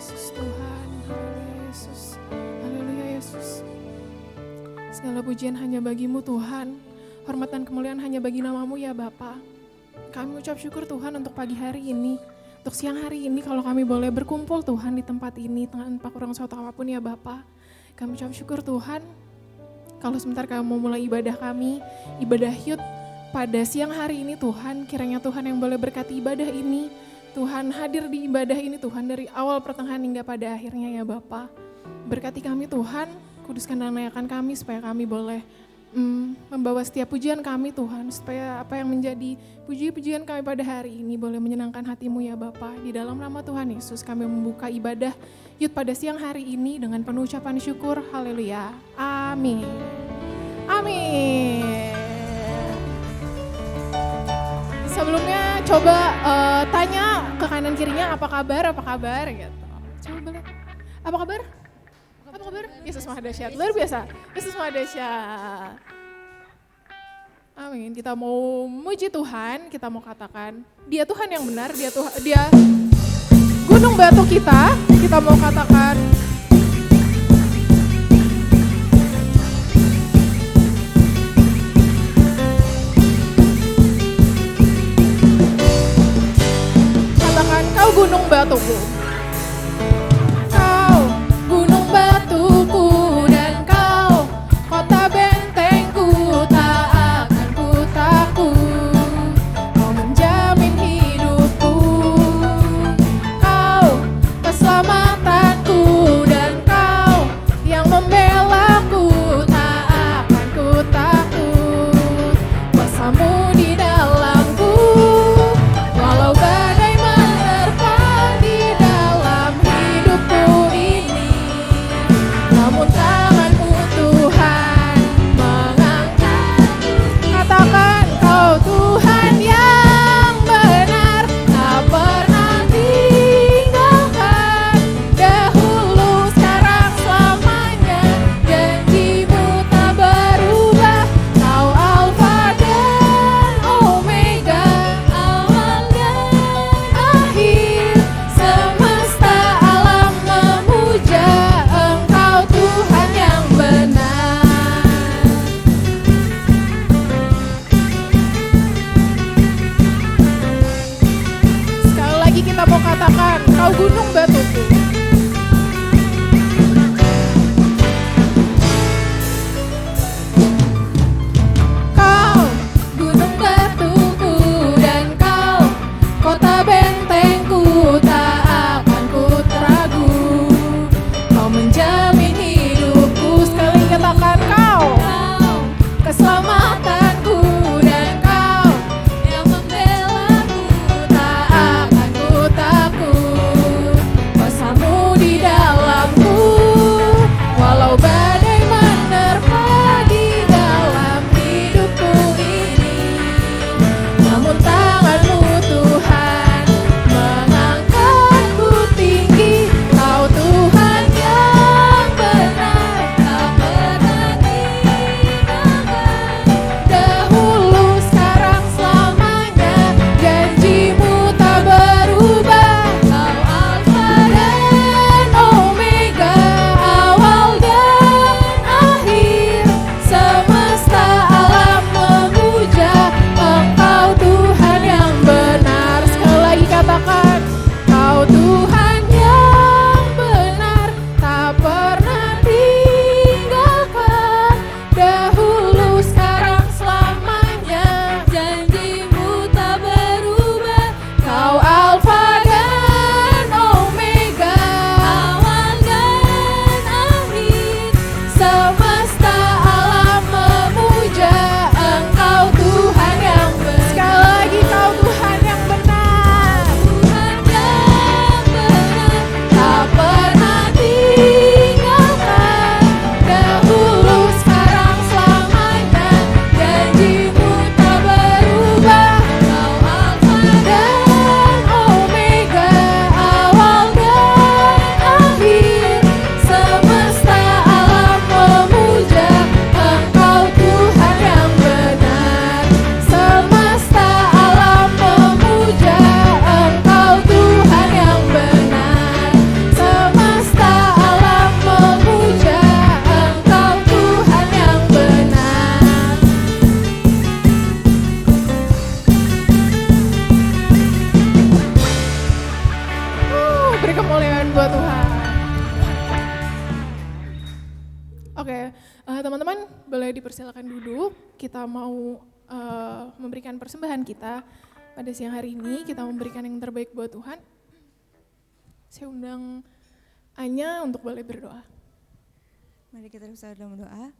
Yesus Tuhan, haleluya Yesus, haleluya Yesus. Segala pujian hanya bagimu Tuhan, hormat dan kemuliaan hanya bagi namamu ya Bapa. Kami ucap syukur Tuhan untuk pagi hari ini, untuk siang hari ini kalau kami boleh berkumpul Tuhan di tempat ini tanpa kurang suatu apapun ya Bapa. Kami ucap syukur Tuhan, kalau sebentar kami mau mulai ibadah kami, ibadah Yud pada siang hari ini Tuhan, kiranya Tuhan yang boleh berkati ibadah ini, Tuhan hadir di ibadah ini Tuhan dari awal pertengahan hingga pada akhirnya ya Bapa. Berkati kami Tuhan, kuduskan dan layakan kami supaya kami boleh membawa setiap pujian kami Tuhan, supaya apa yang menjadi puji-pujian kami pada hari ini boleh menyenangkan hati-Mu ya Bapa. Di dalam nama Tuhan Yesus kami membuka ibadah Yud pada siang hari ini dengan penuh ucapan syukur, haleluya, amin. Amin. Sebelumnya coba tanya ke kanan kirinya apa kabar gitu. Coba lihat, apa kabar? Apa kabar? Yesus Maha Dahsyat, luar biasa. Yesus Maha Dahsyat. Amin. Kita mau muji Tuhan, kita mau katakan Dia Tuhan yang benar, Dia gunung batu kita mau katakan Kau gunung batuku. Kau gunung batuku dan kau kota bentengku, tak akan ku takut. Kau menjamin hidupku. Kau keselamatanku dan kau yang membelaku, tak akan ku takut. Kuasamu di dalamku, walau badai menerpa di buat Tuhan. Oke, teman-teman boleh dipersilakan duduk. Kita mau memberikan persembahan kita pada siang hari ini. Kita memberikan yang terbaik buat Tuhan. Saya undang Anya untuk boleh berdoa. Mari kita bersama dalam doa.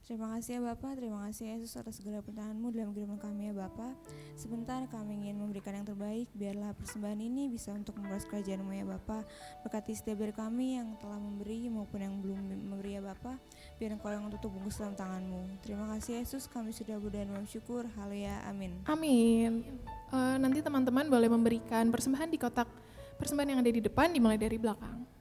Terima kasih ya Bapa, terima kasih Yesus atas segala pertolongan-Mu dalam kehidupan kami ya Bapa. Sebentar kami ingin memberikan yang terbaik, biarlah persembahan ini bisa untuk memperluas kerajaan-Mu ya Bapa. Berkati setiap dari kami yang telah memberi maupun yang belum memberi ya Bapa. Biar Engkau yang tutup bungkus dalam tangan-Mu. Terima kasih Yesus, kami sudah berdoa dan bersyukur. Haleluya, amin. Amin. Nanti teman-teman boleh memberikan persembahan di kotak persembahan yang ada di depan, dimulai dari belakang.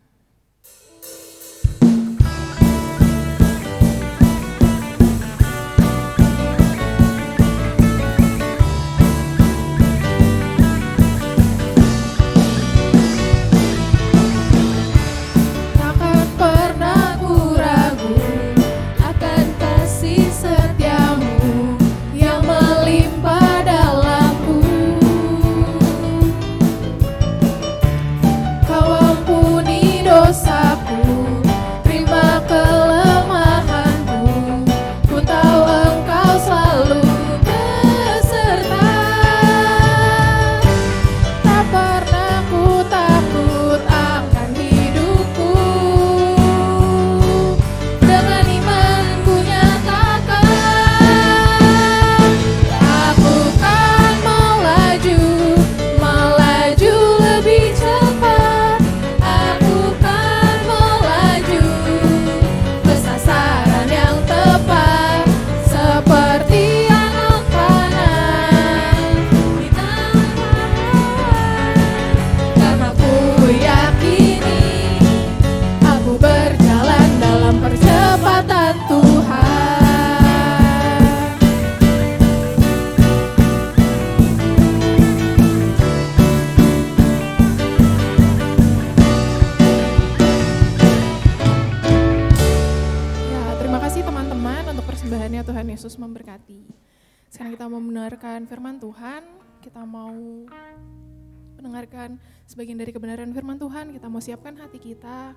Tuhan Yesus memberkati. Sekarang kita mau mendengarkan firman Tuhan, kita mau mendengarkan sebagian dari kebenaran firman Tuhan, kita mau siapkan hati kita.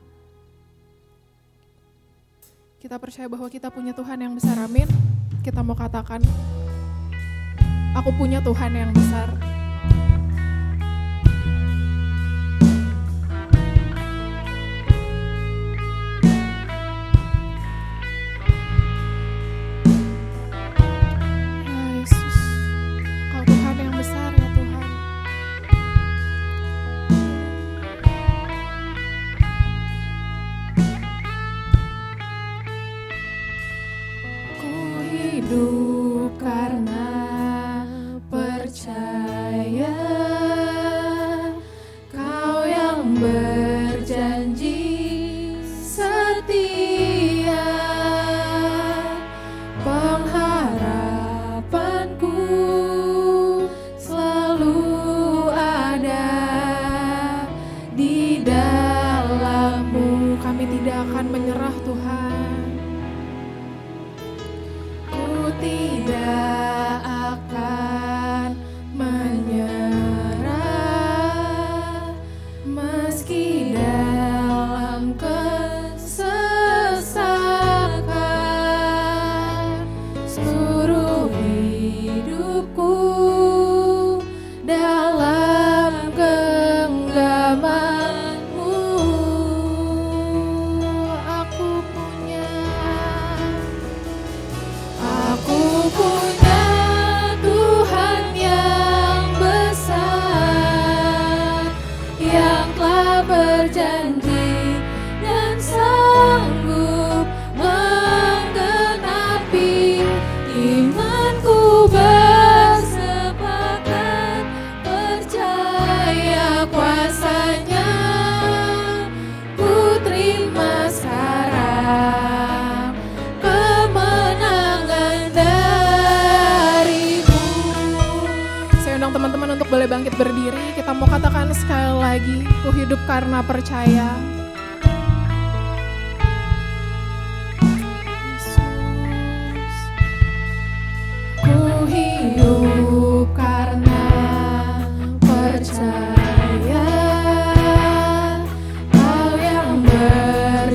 Kita percaya bahwa kita punya Tuhan yang besar, amin. Kita mau katakan, aku punya Tuhan yang besar. Teman-teman untuk boleh bangkit berdiri, kita mau katakan sekali lagi, ku hidup karena percaya. Yesus, ku hidup karena percaya.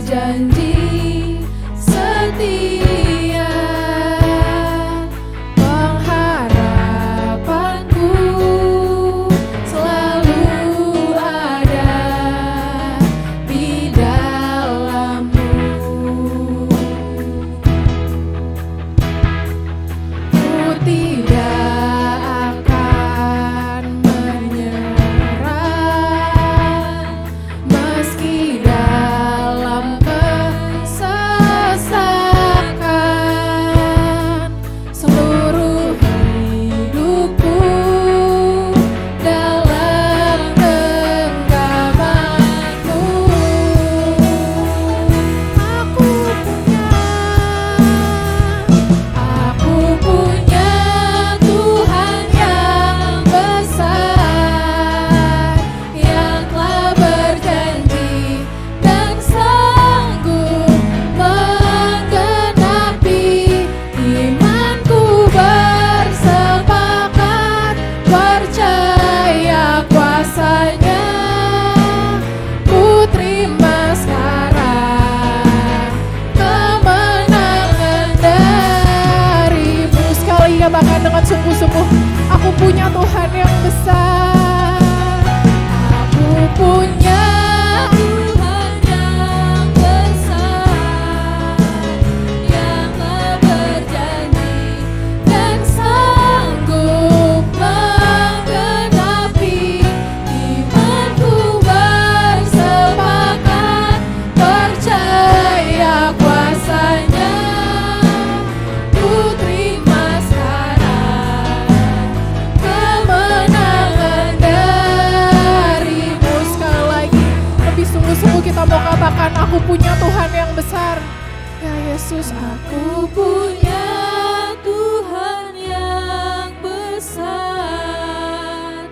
berjanji setia. Pengharapanku selalu ada di dalam-Mu. Ku tidak akan menyerah meski dalam kesesakan. Seluruh hidupku dalam genggaman-Mu. Aku punya Tuhan yang besar, yang telah berjanji dan sanggup menggenapi. Imanku bersepakat percaya kuasa-Nya. Ku terima sekarang kemenangan dari-Mu. Sekali katakan dengan sungguh-sungguh, aku punya Tuhan yang besar. Aku punya Tuhan yang besar, yang telah berjanji dan sanggup menggenapi. Imanku bersepakat percaya kuasa-Nya. Ku terima sekarang kemenangan dari-Mu. Sekali lagi, lebih sungguh-sungguh kita mau katakan, aku punya Tuhan yang besar. Ya Yesus, aku punya Tuhan yang besar,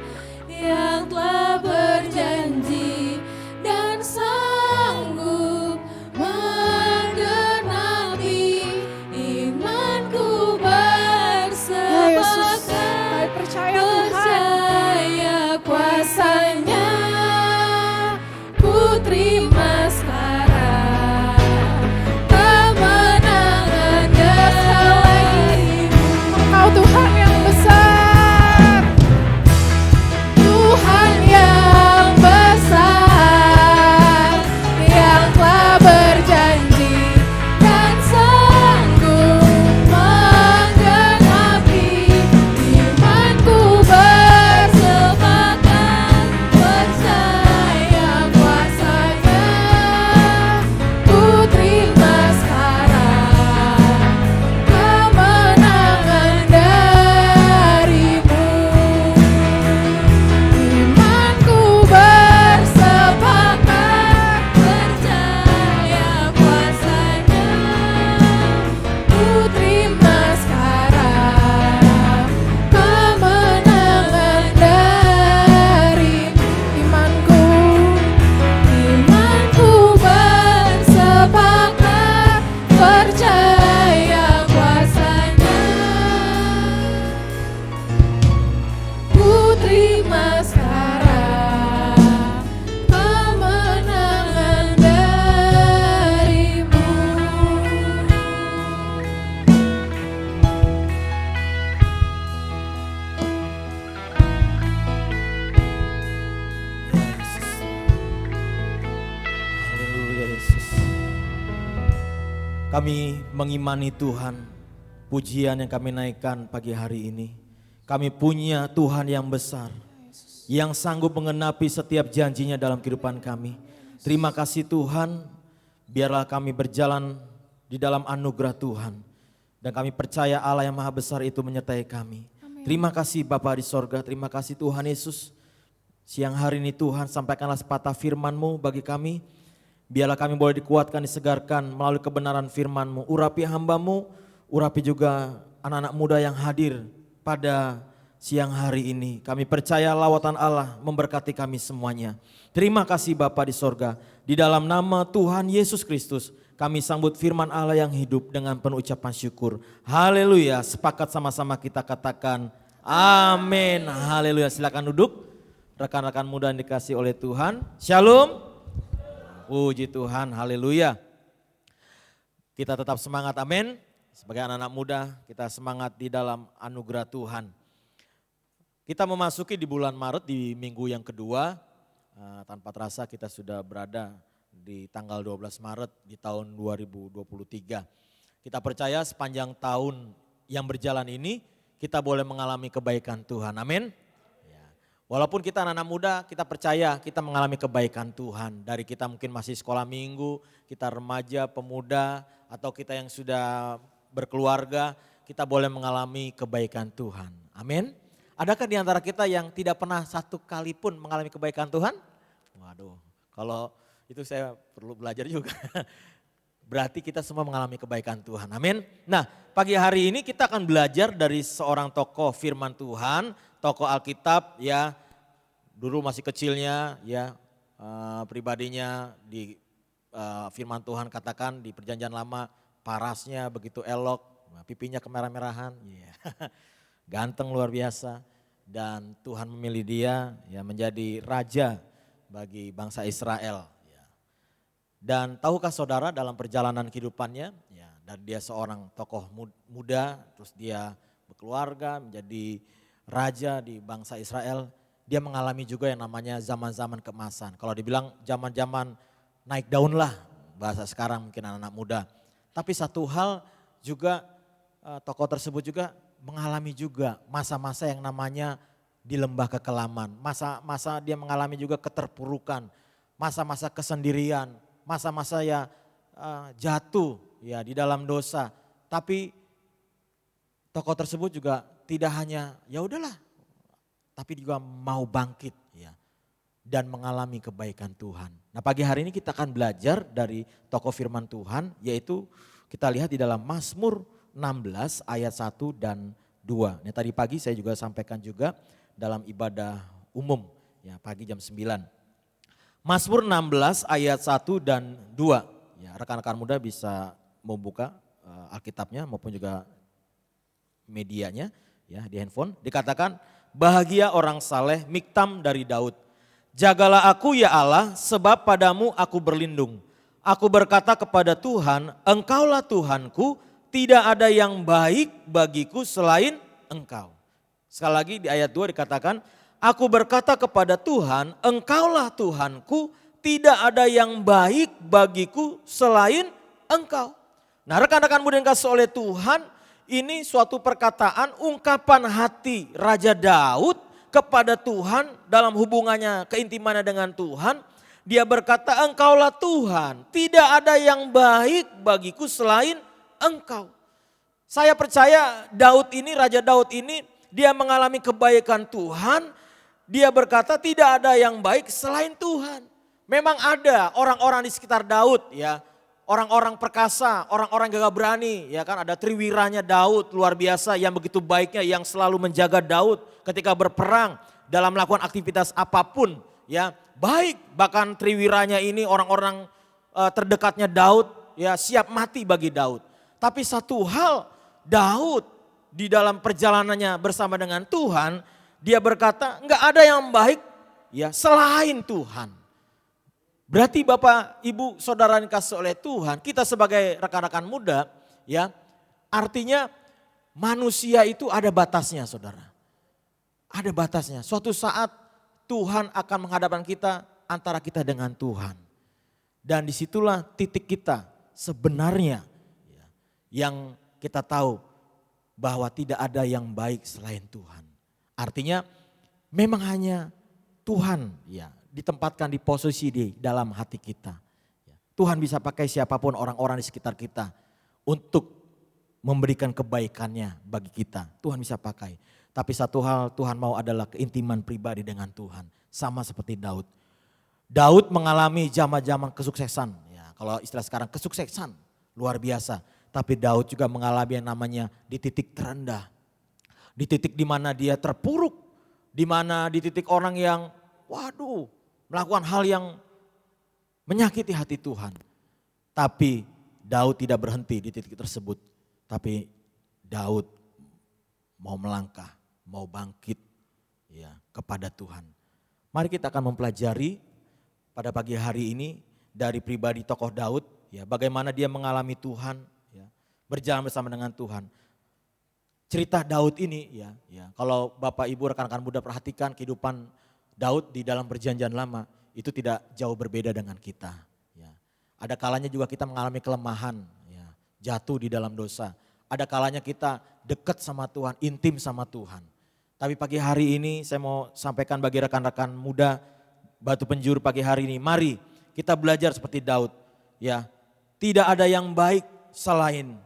yang telah berjanji dan sanggup menggenapi. Imanku bersepakat percaya kuasa-Nya. Ku terima sekarang kemenangan dari-Mu. Engkau Tuhan yang besar, Tuhan yang besar, yang telah berjanji dan sanggup menggenapi. Imanku bersepakat percaya kuasa-Nya. Ku terima sekarang kemenangan dari-Mu. Imanku bersepakat percaya kuasa-Nya. Ku terima sekarang kemenangan dari-Mu. Imanku bersepakat percaya kuasa-Nya. Ku terima sekarang kemenangan dari-Mu. Haleluya Yesus. Kami mengimani Tuhan, pujian yang kami naikkan pagi hari ini. Kami punya Tuhan yang besar, yang sanggup menggenapi setiap janjinya dalam kehidupan kami. Terima kasih Tuhan, biarlah kami berjalan di dalam anugerah Tuhan. Dan kami percaya Allah yang maha besar itu menyertai kami. Terima kasih Bapa di sorga, terima kasih Tuhan Yesus. Siang hari ini Tuhan, sampaikanlah sepatah firman-Mu bagi kami. Biarlah kami boleh dikuatkan, disegarkan melalui kebenaran firman-Mu. Urapi hamba-Mu, urapi juga anak-anak muda yang hadir pada siang hari ini. Kami percaya lawatan Allah memberkati kami semuanya. Terima kasih Bapa di sorga. Di dalam nama Tuhan Yesus Kristus, kami sambut firman Allah yang hidup dengan penuh ucapan syukur. Haleluya, sepakat sama-sama kita katakan amin. Haleluya, silakan duduk. Rekan-rekan muda yang dikasih oleh Tuhan. Shalom. Puji Tuhan, haleluya. Kita tetap semangat, amin. Sebagai anak-anak muda, kita semangat di dalam anugerah Tuhan. Kita memasuki di bulan Maret di minggu yang kedua, tanpa terasa kita sudah berada di tanggal 12 Maret di tahun 2023. Kita percaya sepanjang tahun yang berjalan ini kita boleh mengalami kebaikan Tuhan, amin. Walaupun kita anak-anak muda, kita percaya kita mengalami kebaikan Tuhan. Dari kita mungkin masih sekolah minggu, kita remaja, pemuda, atau kita yang sudah berkeluarga, kita boleh mengalami kebaikan Tuhan. Amin. Adakah di antara kita yang tidak pernah satu kali pun mengalami kebaikan Tuhan? Waduh, kalau itu saya perlu belajar juga. Berarti kita semua mengalami kebaikan Tuhan. Amin. Nah, pagi hari ini kita akan belajar dari seorang tokoh firman Tuhan, tokoh Alkitab ya. Dulu masih kecilnya ya, pribadinya di firman Tuhan katakan di Perjanjian Lama parasnya begitu elok, pipinya kemerah-merahan, yeah. Ganteng luar biasa. Dan Tuhan memilih dia ya menjadi raja bagi bangsa Israel. Dan tahukah saudara dalam perjalanan kehidupannya, ya, dari dia seorang tokoh muda, terus dia berkeluarga menjadi raja di bangsa Israel, dia mengalami juga yang namanya zaman-zaman keemasan. Kalau dibilang zaman-zaman naik daun lah, bahasa sekarang mungkin anak-anak muda. Tapi satu hal juga tokoh tersebut juga mengalami juga masa-masa yang namanya di lembah kekelaman. Masa-masa dia mengalami juga keterpurukan, masa-masa kesendirian, masa-masa ya jatuh ya di dalam dosa. Tapi tokoh tersebut juga tidak hanya ya udahlah, tapi juga mau bangkit ya dan mengalami kebaikan Tuhan. Nah, pagi hari ini kita akan belajar dari tokoh firman Tuhan, yaitu kita lihat di dalam Mazmur 16 ayat 1 dan 2. Ini tadi pagi saya juga sampaikan juga dalam ibadah umum ya pagi jam 9. Mazmur 16 ayat 1 dan 2. Ya, rekan-rekan muda bisa membuka Alkitabnya maupun juga medianya ya di handphone. Dikatakan bahagia orang saleh, miktam dari Daud. Jagalah aku ya Allah, sebab padamu aku berlindung. Aku berkata kepada Tuhan, Engkaulah Tuhanku, tidak ada yang baik bagiku selain Engkau. Sekali lagi di ayat 2 dikatakan, aku berkata kepada Tuhan, Engkaulah Tuhanku, tidak ada yang baik bagiku selain Engkau. Nah, rekan-rekan muda yang kasih oleh Tuhan, ini suatu perkataan ungkapan hati Raja Daud kepada Tuhan dalam hubungannya, keintimannya dengan Tuhan. Dia berkata, Engkaulah Tuhan, tidak ada yang baik bagiku selain Engkau. Saya percaya Daud ini, Raja Daud ini, dia mengalami kebaikan Tuhan. Dia berkata tidak ada yang baik selain Tuhan. Memang ada orang-orang di sekitar Daud ya. Orang-orang perkasa, orang-orang gagah berani, ya kan, ada triwiranya Daud luar biasa yang begitu baiknya, yang selalu menjaga Daud ketika berperang dalam melakukan aktivitas apapun, ya baik. Bahkan triwiranya ini orang-orang terdekatnya Daud, ya siap mati bagi Daud. Tapi satu hal, Daud di dalam perjalanannya bersama dengan Tuhan, dia berkata enggak ada yang baik ya selain Tuhan. Berarti Bapak, Ibu, Saudara yang dikasih oleh Tuhan, kita sebagai rekan-rekan muda ya, artinya manusia itu ada batasnya Saudara. Ada batasnya. Suatu saat Tuhan akan menghadapkan kita antara kita dengan Tuhan. Dan disitulah titik kita sebenarnya ya, yang kita tahu bahwa tidak ada yang baik selain Tuhan. Artinya memang hanya Tuhan ya ditempatkan di posisi di dalam hati kita. Tuhan bisa pakai siapapun orang-orang di sekitar kita untuk memberikan kebaikannya bagi kita. Tuhan bisa pakai. Tapi satu hal Tuhan mau adalah keintiman pribadi dengan Tuhan. Sama seperti Daud. Daud mengalami zaman-zaman kesuksesan. Ya, kalau istilah sekarang kesuksesan luar biasa. Tapi Daud juga mengalami yang namanya di titik terendah. Di titik di mana dia terpuruk. Di mana di titik orang yang waduh, melakukan hal yang menyakiti hati Tuhan. Tapi Daud tidak berhenti di titik tersebut. Tapi Daud mau melangkah, mau bangkit ya kepada Tuhan. Mari kita akan mempelajari pada pagi hari ini dari pribadi tokoh Daud ya bagaimana dia mengalami Tuhan, ya, berjalan bersama dengan Tuhan. Cerita Daud ini ya kalau Bapak Ibu rekan-rekan muda perhatikan kehidupan Daud di dalam perjanjian lama itu tidak jauh berbeda dengan kita. Ya. Ada kalanya juga kita mengalami kelemahan, ya, jatuh di dalam dosa. Ada kalanya kita dekat sama Tuhan, intim sama Tuhan. Tapi pagi hari ini saya mau sampaikan bagi rekan-rekan muda Batu Penjuru pagi hari ini, mari kita belajar seperti Daud. Ya, tidak ada yang baik selain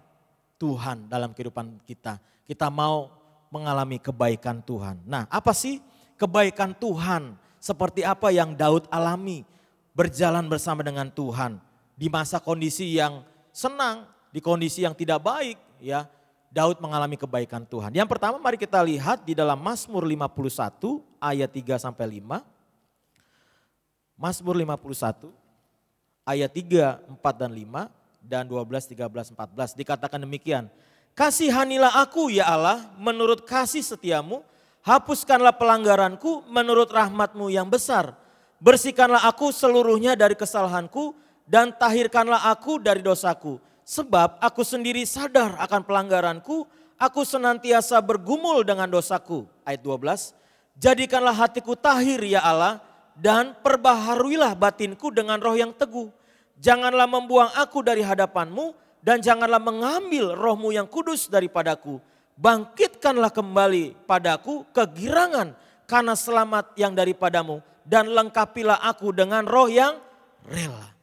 Tuhan dalam kehidupan kita. Kita mau mengalami kebaikan Tuhan. Nah, apa sih kebaikan Tuhan? Seperti apa yang Daud alami berjalan bersama dengan Tuhan di masa kondisi yang senang, di kondisi yang tidak baik, ya. Daud mengalami kebaikan Tuhan. Yang pertama mari kita lihat di dalam Mazmur 51 ayat 3 sampai 5. Mazmur 51 ayat 3, 4 dan 5 dan 12, 13, 14 dikatakan demikian. Kasihanilah aku ya Allah menurut kasih setiamu, hapuskanlah pelanggaranku menurut rahmatmu yang besar. Bersihkanlah aku seluruhnya dari kesalahanku dan tahirkanlah aku dari dosaku. Sebab aku sendiri sadar akan pelanggaranku, aku senantiasa bergumul dengan dosaku. Ayat 12, jadikanlah hatiku tahir ya Allah dan perbaharuilah batinku dengan roh yang teguh. Janganlah membuang aku dari hadapanmu dan janganlah mengambil rohmu yang kudus daripadaku. Bangkitkanlah kembali padaku kegirangan karena selamat yang daripadamu dan lengkapilah aku dengan roh yang rela.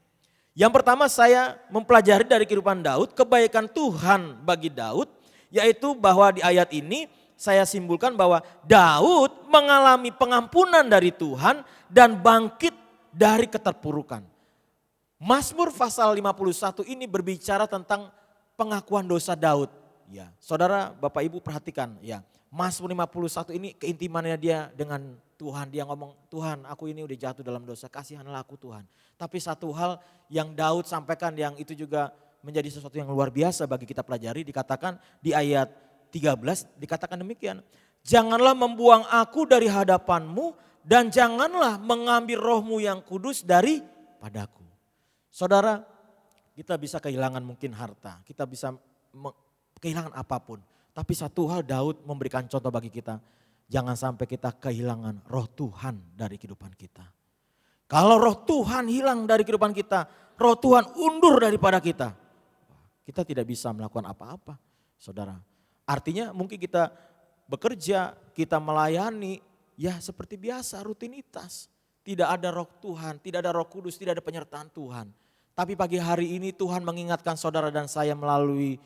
Yang pertama saya mempelajari dari kehidupan Daud, kebaikan Tuhan bagi Daud, yaitu bahwa di ayat ini saya simpulkan bahwa Daud mengalami pengampunan dari Tuhan dan bangkit dari keterpurukan. Mazmur pasal 51 ini berbicara tentang pengakuan dosa Daud. Ya, saudara, Bapak Ibu perhatikan ya. Mazmur 51 ini keintimannya dia dengan Tuhan. Dia ngomong, Tuhan aku ini udah jatuh dalam dosa, kasihanlah aku Tuhan. Tapi satu hal yang Daud sampaikan yang itu juga menjadi sesuatu yang luar biasa bagi kita pelajari. Dikatakan di ayat 13 dikatakan demikian. Janganlah membuang aku dari hadapanmu dan janganlah mengambil rohmu yang kudus daripadaku. Saudara, kita bisa kehilangan mungkin harta, kita bisa kehilangan apapun. Tapi satu hal Daud memberikan contoh bagi kita, jangan sampai kita kehilangan roh Tuhan dari kehidupan kita. Kalau roh Tuhan hilang dari kehidupan kita, roh Tuhan undur daripada kita, kita tidak bisa melakukan apa-apa, saudara. Artinya mungkin kita bekerja, kita melayani, ya seperti biasa rutinitas. Tidak ada roh Tuhan, tidak ada roh kudus, tidak ada penyertaan Tuhan. Tapi pagi hari ini Tuhan mengingatkan saudara dan saya melalui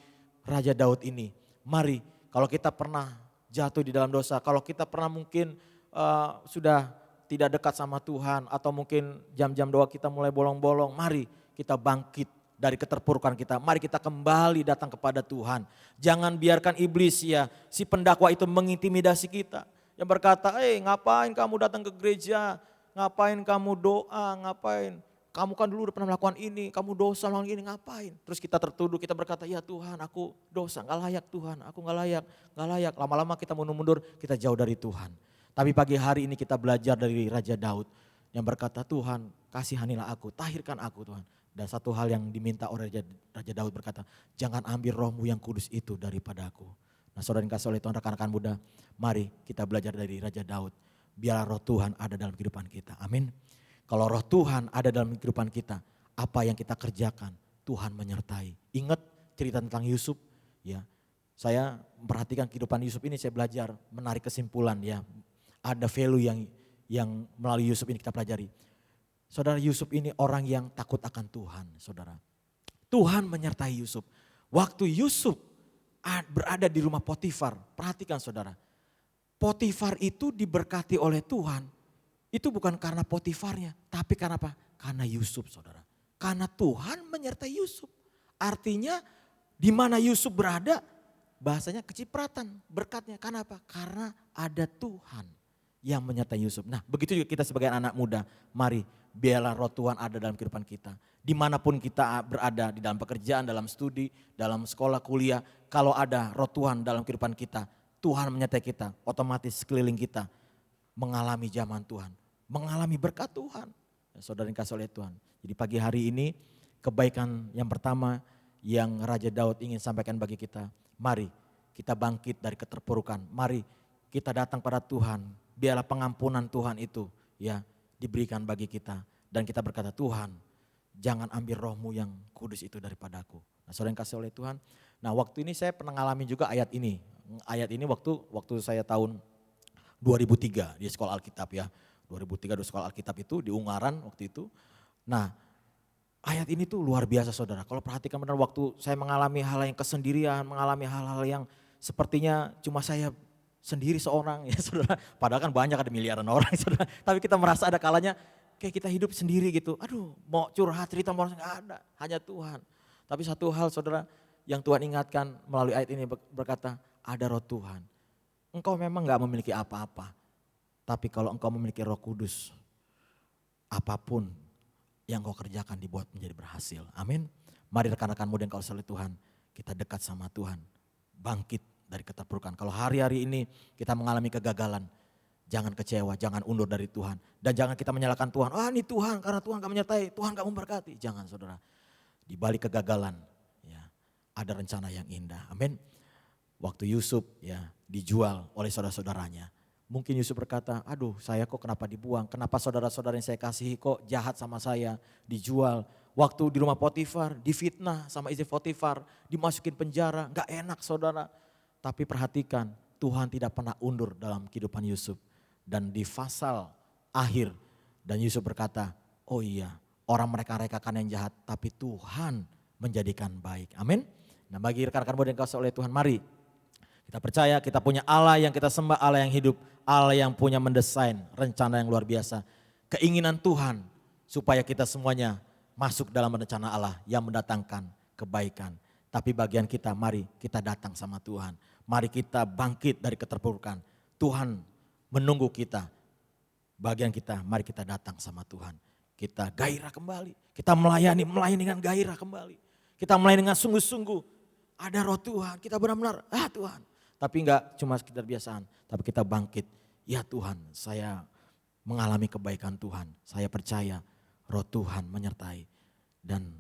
Raja Daud ini. Mari kalau kita pernah jatuh di dalam dosa, kalau kita pernah mungkin sudah tidak dekat sama Tuhan atau mungkin jam-jam doa kita mulai bolong-bolong, mari kita bangkit dari keterpurukan kita. Mari kita kembali datang kepada Tuhan. Jangan biarkan iblis ya, si pendakwa itu mengintimidasi kita. Yang berkata, ngapain kamu datang ke gereja? Ngapain kamu doa, ngapain? Kamu kan dulu udah pernah melakukan ini, kamu dosa melakukan ini, ngapain? Terus kita tertuduh, kita berkata, ya Tuhan aku dosa, gak layak Tuhan, aku gak layak. Lama-lama kita mundur-mundur, kita jauh dari Tuhan. Tapi pagi hari ini kita belajar dari Raja Daud yang berkata, Tuhan kasihanilah aku, tahirkan aku Tuhan. Dan satu hal yang diminta oleh Raja Daud berkata, jangan ambil rohmu yang kudus itu daripada aku. Nah saudara yang kasih oleh Tuhan, rekan-rekan muda, mari kita belajar dari Raja Daud. Biarlah roh Tuhan ada dalam kehidupan kita. Amin. Kalau roh Tuhan ada dalam kehidupan kita, apa yang kita kerjakan, Tuhan menyertai. Ingat cerita tentang Yusuf, ya. Saya memperhatikan kehidupan Yusuf ini, saya belajar menarik kesimpulan, ya. Ada value yang melalui Yusuf ini kita pelajari. Saudara, Yusuf ini orang yang takut akan Tuhan, saudara. Tuhan menyertai Yusuf. Waktu Yusuf berada di rumah Potifar, perhatikan saudara. Potifar itu diberkati oleh Tuhan, itu bukan karena Potifarnya, tapi karena apa? Karena Yusuf saudara. Karena Tuhan menyertai Yusuf. Artinya di mana Yusuf berada, bahasanya kecipratan berkatnya. Karena apa? Karena ada Tuhan yang menyertai Yusuf. Nah begitu juga kita sebagai anak muda, mari biarlah roh Tuhan ada dalam kehidupan kita. Dimanapun kita berada, di dalam pekerjaan, dalam studi, dalam sekolah, kuliah. Kalau ada roh Tuhan dalam kehidupan kita, Tuhan menyertai kita, otomatis sekeliling kita mengalami zaman Tuhan, mengalami berkat Tuhan. Saudara yang kasih oleh Tuhan. Jadi pagi hari ini kebaikan yang pertama yang Raja Daud ingin sampaikan bagi kita. Mari kita bangkit dari keterpurukan. Mari kita datang pada Tuhan. Biarlah pengampunan Tuhan itu ya diberikan bagi kita. Dan kita berkata, Tuhan jangan ambil rohmu yang kudus itu daripadaku. Nah, saudara yang kasih oleh Tuhan. Nah, waktu ini saya pernah ngalamin juga ayat ini. Ayat ini waktu saya tahun 2003 di sekolah Alkitab ya. 2003 di sekolah Alkitab itu di Ungaran waktu itu. Nah, ayat ini tuh luar biasa saudara. Kalau perhatikan benar waktu saya mengalami hal yang kesendirian, mengalami hal-hal yang sepertinya cuma saya sendiri seorang ya saudara. Padahal kan banyak, ada miliaran orang saudara. Tapi kita merasa ada kalanya kayak kita hidup sendiri gitu. Aduh, mau curhat cerita mau nggak ada, hanya Tuhan. Tapi satu hal saudara yang Tuhan ingatkan melalui ayat ini berkata, ada roh Tuhan. Engkau memang gak memiliki apa-apa. Tapi kalau engkau memiliki Roh Kudus, apapun yang kau kerjakan dibuat menjadi berhasil. Amin. Mari rekan-rekan muda yang kau oleh Tuhan, kita dekat sama Tuhan. Bangkit dari keterpurukan. Kalau hari-hari ini kita mengalami kegagalan, jangan kecewa, jangan undur dari Tuhan. Dan jangan kita menyalahkan Tuhan. Ini Tuhan, karena Tuhan gak menyertai, Tuhan gak memberkati. Jangan saudara. Di balik kegagalan, ya, ada rencana yang indah. Amin. Waktu Yusuf ya dijual oleh saudara-saudaranya. Mungkin Yusuf berkata, aduh saya kok kenapa dibuang, kenapa saudara-saudara yang saya kasihi kok jahat sama saya, dijual. Waktu di rumah Potifar, difitnah sama istri Potifar, dimasukin penjara, gak enak saudara. Tapi perhatikan, Tuhan tidak pernah undur dalam kehidupan Yusuf. Dan di pasal akhir, dan Yusuf berkata, oh iya orang mereka rekakan yang jahat, tapi Tuhan menjadikan baik. Amin. Nah bagi rekan-rekan muda yang kasih oleh Tuhan, mari kita percaya kita punya Allah yang kita sembah, Allah yang hidup, Allah yang punya mendesain rencana yang luar biasa. Keinginan Tuhan supaya kita semuanya masuk dalam rencana Allah yang mendatangkan kebaikan. Tapi bagian kita, mari kita datang sama Tuhan. Mari kita bangkit dari keterpurukan. Tuhan menunggu kita. Bagian kita, mari kita datang sama Tuhan. Kita gairah kembali. Kita melayani dengan gairah kembali. Kita melayani dengan sungguh-sungguh. Ada roh Tuhan, kita benar-benar, Tuhan. Tapi enggak cuma sekedar biasaan, tapi kita bangkit. Ya Tuhan, saya mengalami kebaikan Tuhan. Saya percaya roh Tuhan menyertai. Dan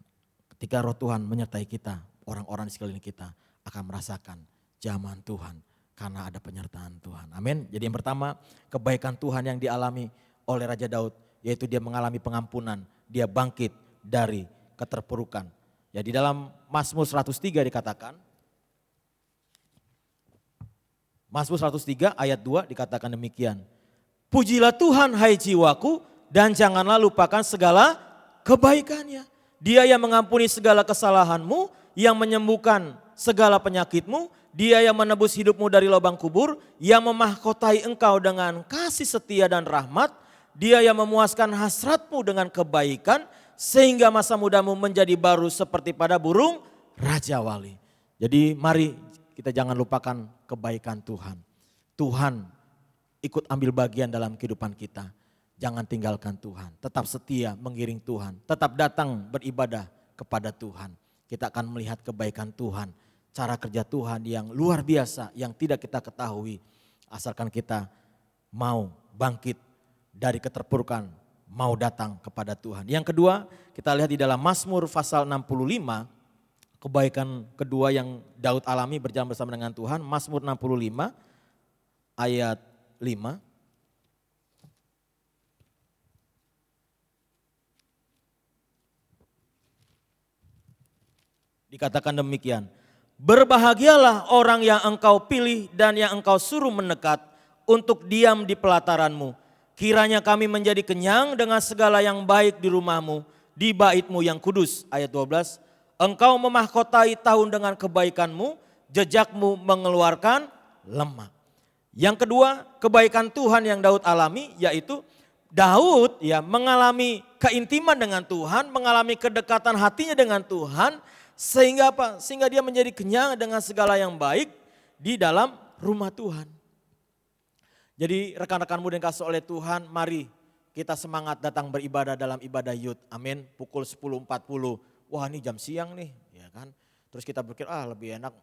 ketika roh Tuhan menyertai kita, orang-orang di sekeliling kita akan merasakan zaman Tuhan. Karena ada penyertaan Tuhan. Amin. Jadi yang pertama, kebaikan Tuhan yang dialami oleh Raja Daud, yaitu dia mengalami pengampunan. Dia bangkit dari keterpurukan. Ya di dalam Mazmur 103 dikatakan, Mazmur 103 ayat 2 dikatakan demikian. Pujilah Tuhan hai jiwaku dan janganlah lupakan segala kebaikannya. Dia yang mengampuni segala kesalahanmu, yang menyembuhkan segala penyakitmu, dia yang menebus hidupmu dari lubang kubur, yang memahkotai engkau dengan kasih setia dan rahmat, dia yang memuaskan hasratmu dengan kebaikan, sehingga masa mudamu menjadi baru seperti pada burung Raja Wali. Jadi mari kita jangan lupakan kebaikan Tuhan. Tuhan ikut ambil bagian dalam kehidupan kita. Jangan tinggalkan Tuhan. Tetap setia mengiring Tuhan. Tetap datang beribadah kepada Tuhan. Kita akan melihat kebaikan Tuhan. Cara kerja Tuhan yang luar biasa yang tidak kita ketahui. Asalkan kita mau bangkit dari keterpurukan. Mau datang kepada Tuhan. Yang kedua kita lihat di dalam Mazmur pasal 65. Kebaikan kedua yang Daud alami berjalan bersama dengan Tuhan. Mazmur 65 ayat 5. Dikatakan demikian. Berbahagialah orang yang engkau pilih dan yang engkau suruh mendekat untuk diam di pelataranmu. Kiranya kami menjadi kenyang dengan segala yang baik di rumahmu, di baitmu yang kudus. Ayat 12. Engkau memahkotai tahun dengan kebaikanmu, jejakmu mengeluarkan lemak. Yang kedua, kebaikan Tuhan yang Daud alami yaitu Daud ya mengalami keintiman dengan Tuhan, mengalami kedekatan hatinya dengan Tuhan, sehingga apa? Sehingga dia menjadi kenyang dengan segala yang baik di dalam rumah Tuhan. Jadi rekan-rekan muda yang kasih oleh Tuhan, mari kita semangat datang beribadah dalam ibadah Yud. Amin. Pukul 10.40. Wah ini jam siang nih, ya kan. Terus kita berpikir lebih enak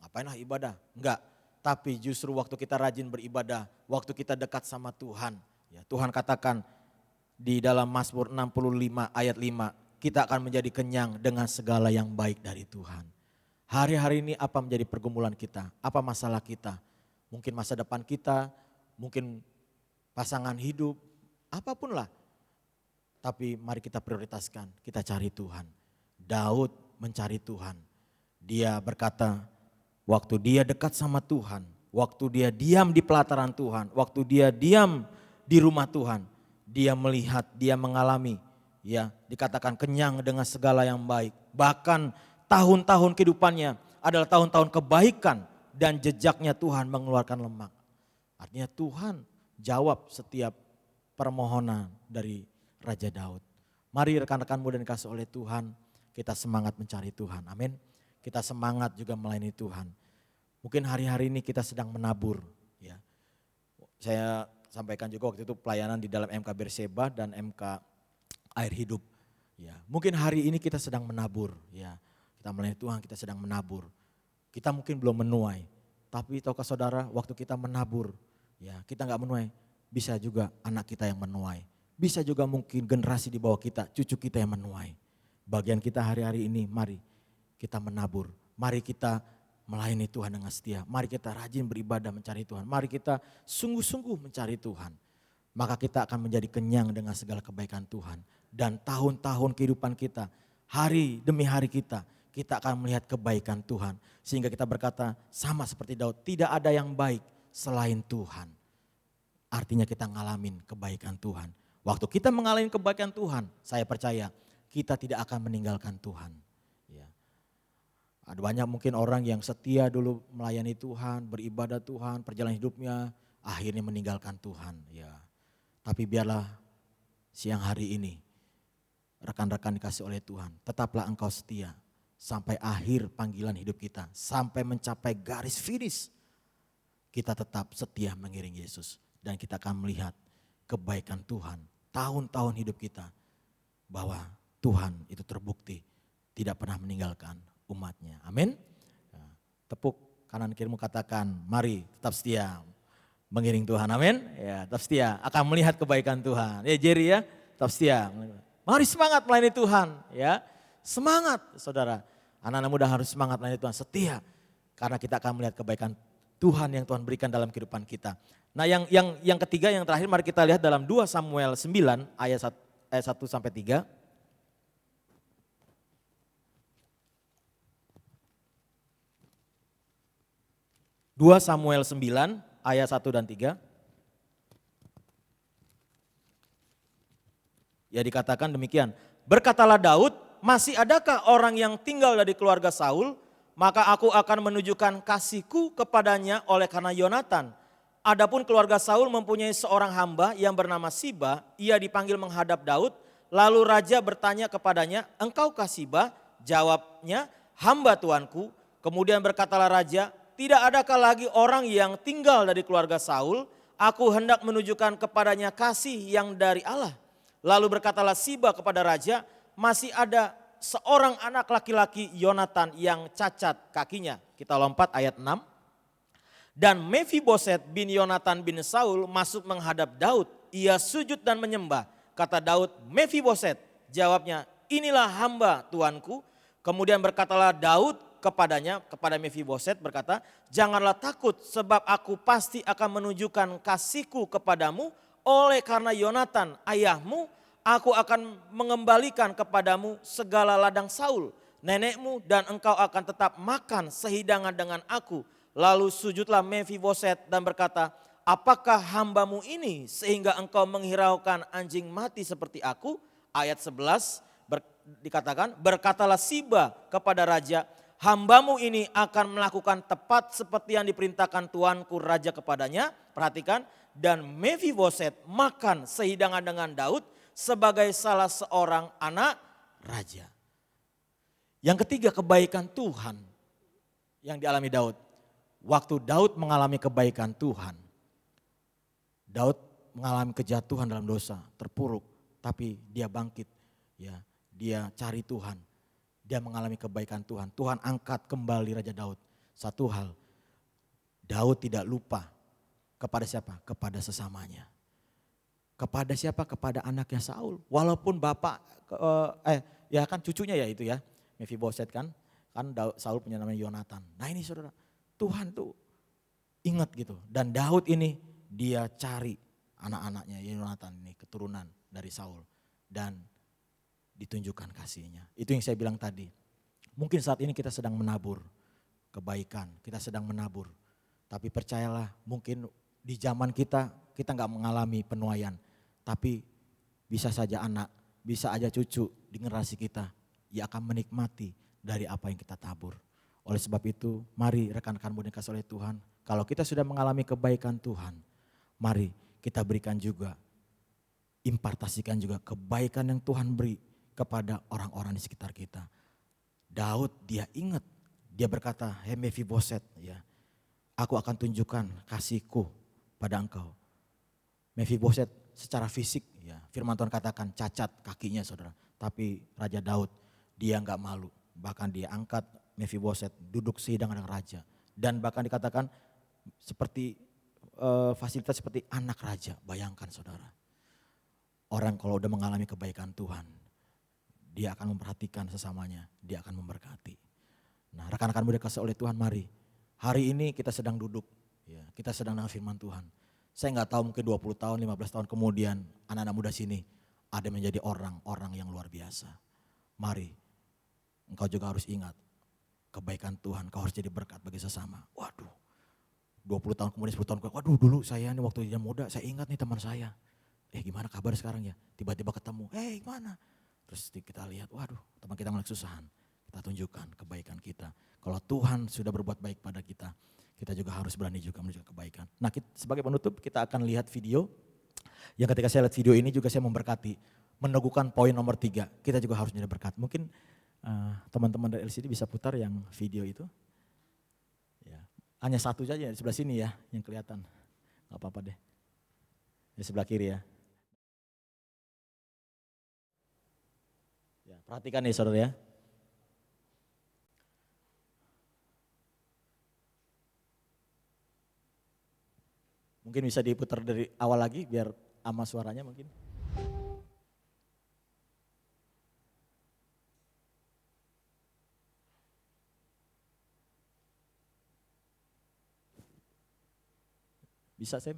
ngapainlah ibadah. Enggak, tapi justru waktu kita rajin beribadah, waktu kita dekat sama Tuhan. Ya, Tuhan katakan di dalam Mazmur 65 ayat 5, kita akan menjadi kenyang dengan segala yang baik dari Tuhan. Hari-hari ini apa menjadi pergumulan kita? Apa masalah kita? Mungkin masa depan kita, mungkin pasangan hidup, apapun lah. Tapi mari kita prioritaskan, kita cari Tuhan. Daud mencari Tuhan. Dia berkata, waktu dia dekat sama Tuhan, waktu dia diam di pelataran Tuhan, waktu dia diam di rumah Tuhan, dia melihat, dia mengalami, ya dikatakan kenyang dengan segala yang baik. Bahkan tahun-tahun kehidupannya adalah tahun-tahun kebaikan dan jejaknya Tuhan mengeluarkan lemak. Artinya Tuhan jawab setiap permohonan dari Raja Daud. Mari rekan-rekan muda yang dikasih oleh Tuhan, kita semangat mencari Tuhan. Amin. Kita semangat juga melayani Tuhan. Mungkin hari-hari ini kita sedang menabur. Ya. Saya sampaikan juga waktu itu pelayanan di dalam MK Berseba dan MK Air Hidup. Ya. Mungkin hari ini kita sedang menabur. Ya. Kita melayani Tuhan, kita sedang menabur. Kita mungkin belum menuai. Tapi tahukah saudara, waktu kita menabur, ya kita nggak menuai, bisa juga anak kita yang menuai. Bisa juga mungkin generasi di bawah kita, cucu kita yang menuai. Bagian kita hari-hari ini, mari kita menabur. Mari kita melayani Tuhan dengan setia. Mari kita rajin beribadah mencari Tuhan. Mari kita sungguh-sungguh mencari Tuhan. Maka kita akan menjadi kenyang dengan segala kebaikan Tuhan. Dan tahun-tahun kehidupan kita, hari demi hari kita akan melihat kebaikan Tuhan. Sehingga kita berkata sama seperti Daud, tidak ada yang baik selain Tuhan. Artinya kita ngalamin kebaikan Tuhan. Waktu kita mengalami kebaikan Tuhan, saya percaya kita tidak akan meninggalkan Tuhan. Ya. Ada banyak mungkin orang yang setia dulu melayani Tuhan, beribadah Tuhan, perjalanan hidupnya akhirnya meninggalkan Tuhan. Ya. Tapi biarlah siang hari ini rekan-rekan dikasih oleh Tuhan, tetaplah engkau setia sampai akhir panggilan hidup kita, sampai mencapai garis finish. Kita tetap setia mengiring Yesus dan kita akan melihat kebaikan Tuhan tahun-tahun hidup kita, bahwa Tuhan itu terbukti tidak pernah meninggalkan umatnya. Amin. Tepuk kanan kirimu, katakan, mari tetap setia mengiring Tuhan. Amin. Ya, tetap setia akan melihat kebaikan Tuhan. Ya Jerry ya, tetap setia. Mari semangat melayani Tuhan ya. Semangat saudara. Anak-anak muda harus semangat melayani Tuhan, setia. Karena kita akan melihat kebaikan Tuhan yang Tuhan berikan dalam kehidupan kita. Nah yang ketiga, yang terakhir, mari kita lihat dalam 2 Samuel 9 ayat 1 sampai 3. 2 Samuel 9 ayat 1 dan 3. Ya dikatakan demikian. Berkatalah Daud, masih adakah orang yang tinggal dari keluarga Saul? Maka aku akan menunjukkan kasihku kepadanya oleh karena Yonatan. Adapun keluarga Saul mempunyai seorang hamba yang bernama Siba. Ia dipanggil menghadap Daud. Lalu raja bertanya kepadanya, engkaukah Siba? Jawabnya, hamba tuanku. Kemudian berkatalah raja, tidak adakah lagi orang yang tinggal dari keluarga Saul? Aku hendak menunjukkan kepadanya kasih yang dari Allah. Lalu berkatalah Siba kepada raja, masih ada seorang anak laki-laki Yonatan yang cacat kakinya. Kita lompat ayat 6. Dan Mephiboset bin Yonatan bin Saul masuk menghadap Daud. Ia sujud dan menyembah. Kata Daud, Mephiboset. Jawabnya, inilah hamba tuanku. Kemudian berkatalah Daud kepadanya, kepada Mephiboset berkata, janganlah takut sebab aku pasti akan menunjukkan kasihku kepadamu. Oleh karena Yonatan ayahmu, aku akan mengembalikan kepadamu segala ladang Saul, nenekmu, dan engkau akan tetap makan sehidangan dengan aku. Lalu sujudlah Mephiboset dan berkata, apakah hambamu ini sehingga engkau menghiraukan anjing mati seperti aku? Ayat 11 dikatakan, berkatalah Siba kepada raja, hambamu ini akan melakukan tepat seperti yang diperintahkan tuanku raja kepadanya. Perhatikan, dan Mephiboset makan sehidangan dengan Daud sebagai salah seorang anak raja. Yang ketiga, kebaikan Tuhan yang dialami Daud. Waktu Daud mengalami kebaikan Tuhan, Daud mengalami kejatuhan dalam dosa, terpuruk, tapi dia bangkit, ya, dia cari Tuhan, dia mengalami kebaikan Tuhan. Tuhan angkat kembali Raja Daud. Satu hal, Daud tidak lupa kepada siapa? Kepada sesamanya. Kepada siapa? Kepada anaknya Saul. Walaupun bapak, ya kan cucunya ya itu ya, Mephiboset kan Saul punya namanya Yonatan. Nah ini saudara, Tuhan tuh ingat gitu. Dan Daud ini dia cari anak-anaknya Yonatan ini, keturunan dari Saul. Dan ditunjukkan kasihnya. Itu yang saya bilang tadi. Mungkin saat ini kita sedang menabur kebaikan, kita sedang menabur. Tapi percayalah mungkin di zaman kita nggak mengalami penuaian. Tapi bisa saja anak, bisa aja cucu di generasi kita yang akan menikmati dari apa yang kita tabur. Oleh sebab itu mari rekan-rekan muda dikasih oleh Tuhan. Kalau kita sudah mengalami kebaikan Tuhan, mari kita berikan juga, impartasikan juga kebaikan yang Tuhan beri kepada orang-orang di sekitar kita. Daud dia ingat, dia berkata, "Hei Mephiboset, ya, aku akan tunjukkan kasihku pada engkau." Mephiboset secara fisik, ya, firman Tuhan katakan cacat kakinya saudara. Tapi Raja Daud dia enggak malu. Bahkan dia angkat Mephiboset duduk sehidangan dengan raja. Dan bahkan dikatakan seperti fasilitas seperti anak raja. Bayangkan saudara. Orang kalau udah mengalami kebaikan Tuhan, dia akan memperhatikan sesamanya, dia akan memberkati. Nah rekan-rekan muda kasih oleh Tuhan, mari. Hari ini kita sedang duduk, ya, kita sedang dengan firman Tuhan. Saya nggak tahu mungkin 20 tahun, 15 tahun kemudian anak-anak muda sini ada menjadi orang-orang yang luar biasa. Mari, engkau juga harus ingat kebaikan Tuhan, kau harus jadi berkat bagi sesama. Waduh, 20 tahun kemudian, 10 tahun kemudian, waduh dulu saya nih waktu dia muda, saya ingat nih teman saya. Gimana kabar sekarang ya? Tiba-tiba ketemu, gimana? Terus kita lihat, waduh teman kita mulai kesusahan. Kita tunjukkan kebaikan kita. Kalau Tuhan sudah berbuat baik pada kita, kita juga harus berani juga menunjukkan kebaikan. Nah sebagai penutup kita akan lihat video. Yang ketika saya lihat video ini juga saya memberkati. Meneguhkan poin nomor 3, kita juga harus menjadi berkat. Mungkin teman-teman dari LCD bisa putar yang video itu. Ya, hanya satu saja di sebelah sini ya yang kelihatan. Gak apa-apa deh. Di sebelah kiri ya. Ya, perhatikan nih saudara ya. Mungkin bisa diputar dari awal lagi biar ama suaranya mungkin. Bisa Sam?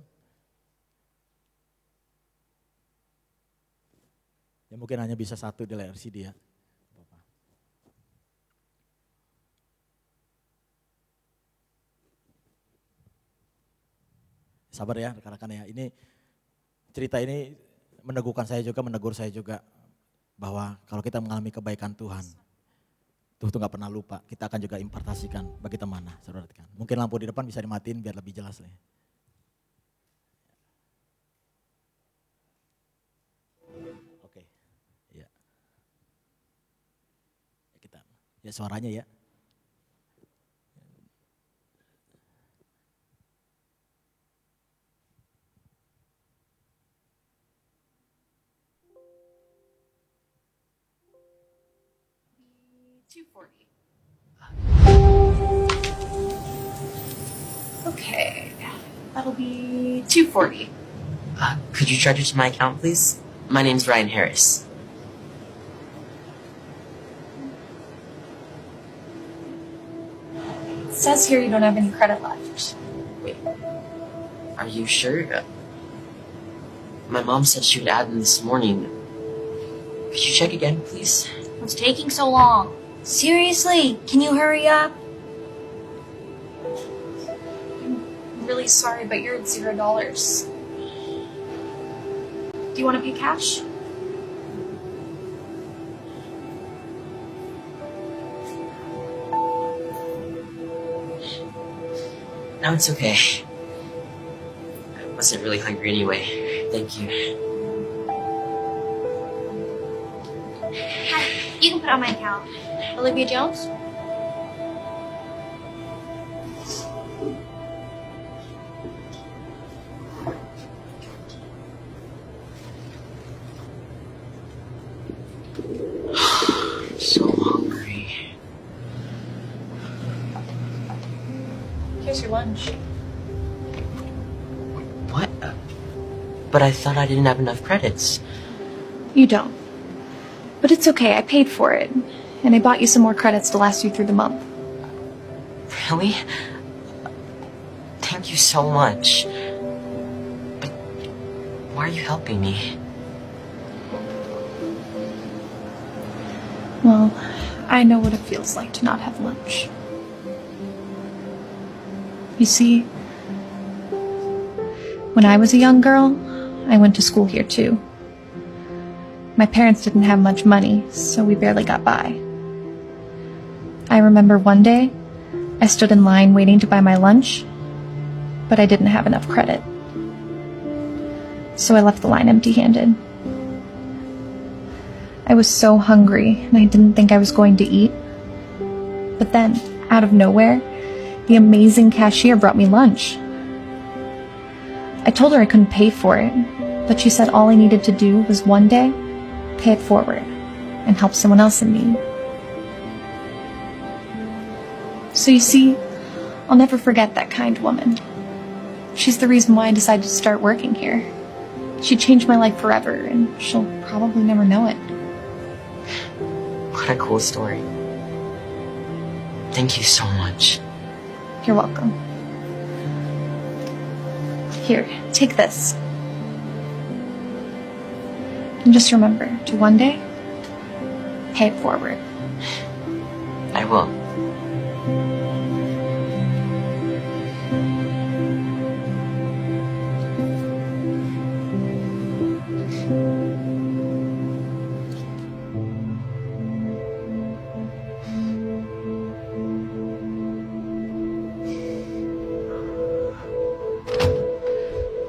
Ya mungkin hanya bisa satu di layar LCD ya. Sabar ya rekan-rekan ya, ini cerita ini meneguhkan saya juga, menegur saya juga. Bahwa kalau kita mengalami kebaikan Tuhan, Tuhan itu gak pernah lupa, kita akan juga impartasikan bagi teman. Saudara. Mungkin lampu di depan bisa dimatiin biar lebih jelas. Oke, ya. Kita, ya suaranya ya. Okay, that'll be $240. Could you charge it to my account, please? My name's Ryan Harris. It says here you don't have any credit left. Wait, are you sure? My mom said she would add them this morning. Could you check again, please? What's taking so long? Seriously, can you hurry up? I'm really sorry, but you're at $0. Do you want to pay cash? No, it's okay. I wasn't really hungry anyway. Thank you. Hi, you can put it on my account. Olivia Jones? I'm so hungry. Here's your lunch. What? But I thought I didn't have enough credits. You don't. But it's okay, I paid for it. And I bought you some more credits to last you through the month. Really? Thank you so much. But why are you helping me? Well, I know what it feels like to not have lunch. You see, when I was a young girl, I went to school here too. My parents didn't have much money, so we barely got by. I remember one day, I stood in line waiting to buy my lunch, but I didn't have enough credit. So I left the line empty-handed. I was so hungry, and I didn't think I was going to eat. But then, out of nowhere, the amazing cashier brought me lunch. I told her I couldn't pay for it, but she said all I needed to do was one day pay it forward and help someone else in need. So you see, I'll never forget that kind woman. She's the reason why I decided to start working here. She changed my life forever, and she'll probably never know it. What a cool story. Thank you so much. You're welcome. Here, take this. And just remember to one day, pay it forward. I will.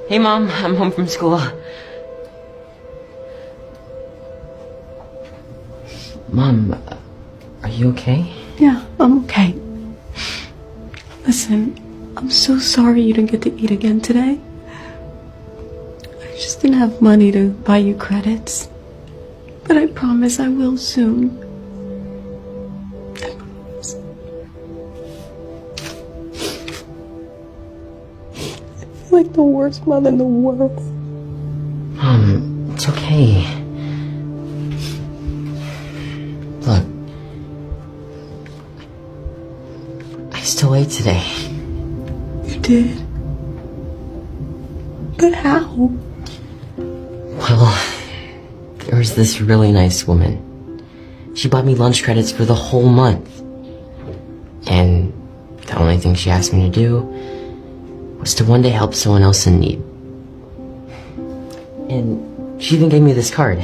Hey Mom, I'm home from school. Mom, are you okay? Yeah, I'm okay. Listen, I'm so sorry you didn't get to eat again today. I just didn't have money to buy you credits. But I promise I will soon. I promise. I feel like the worst mother in the world. Mom, it's okay. Look, I still ate today. You did? But how? Well, there was this really nice woman. She bought me lunch credits for the whole month. And the only thing she asked me to do was to one day help someone else in need. And she even gave me this card.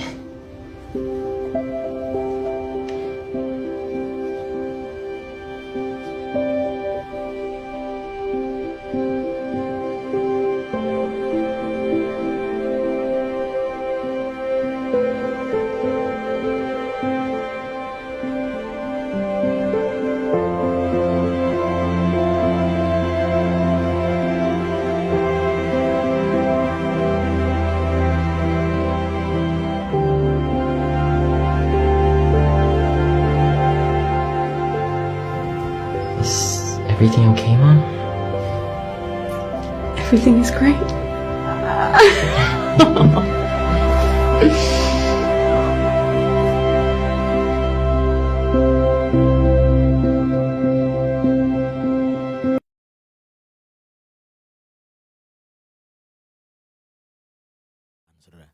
Is everything okay, Mom? Everything is great. Saudara.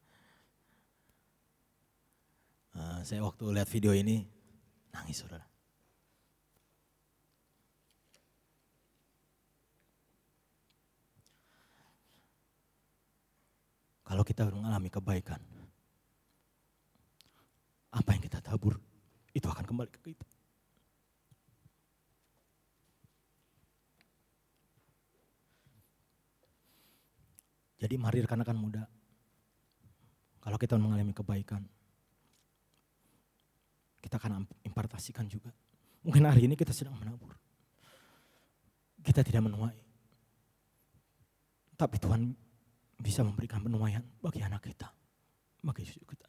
Saya waktu lihat video ini nangis, saudara. Kalau kita mengalami kebaikan, apa yang kita tabur itu akan kembali ke kita. Jadi mari rekan-rekan muda, kalau kita mengalami kebaikan, kita akan impartasikan juga. Mungkin hari ini kita sedang menabur, kita tidak menuai, tapi Tuhan bisa memberikan penuaian bagi anak kita, bagi cucu kita.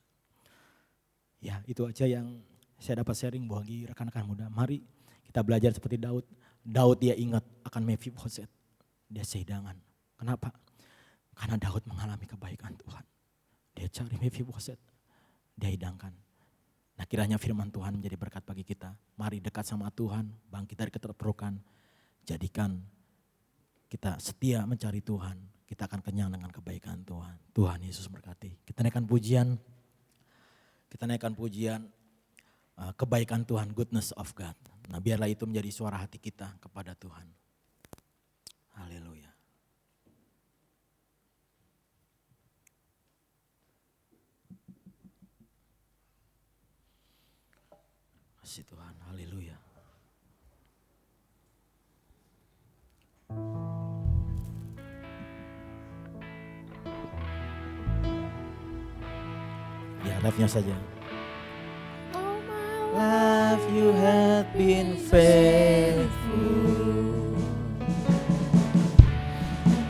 Ya, itu aja yang saya dapat sharing bagi rekan-rekan muda. Mari kita belajar seperti Daud. Daud dia ingat akan Mephiboset, dia sehidangan. Kenapa? Karena Daud mengalami kebaikan Tuhan. Dia cari Mephiboset, dia hidangkan. Nah kiranya firman Tuhan menjadi berkat bagi kita. Mari dekat sama Tuhan, bangkit dari keterpurukan. Jadikan kita setia mencari Tuhan. Kita akan kenyang dengan kebaikan Tuhan. Tuhan Yesus berkati. Kita naikkan pujian. Kebaikan Tuhan, goodness of God. Nah biarlah itu menjadi suara hati kita kepada Tuhan. Haleluya. Kasih Tuhan, haleluya. Ya, refnya saja. Oh my Life you have been faithful.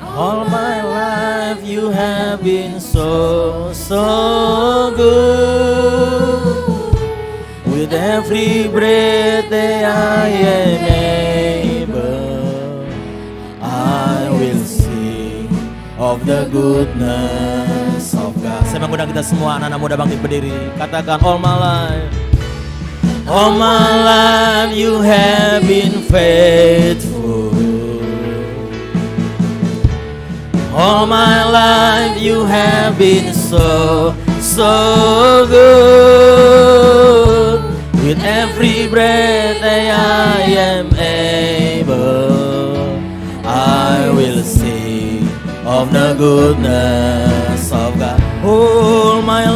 All my life you have been so good. With every breath that I am able, I will sing of the goodness of God. Saya mengundang kita semua anak-anak muda bangkit berdiri. Katakan all my life you have been faithful. All my life you have been so good. With every breath that I am able, I will sing of the goodness of God. All my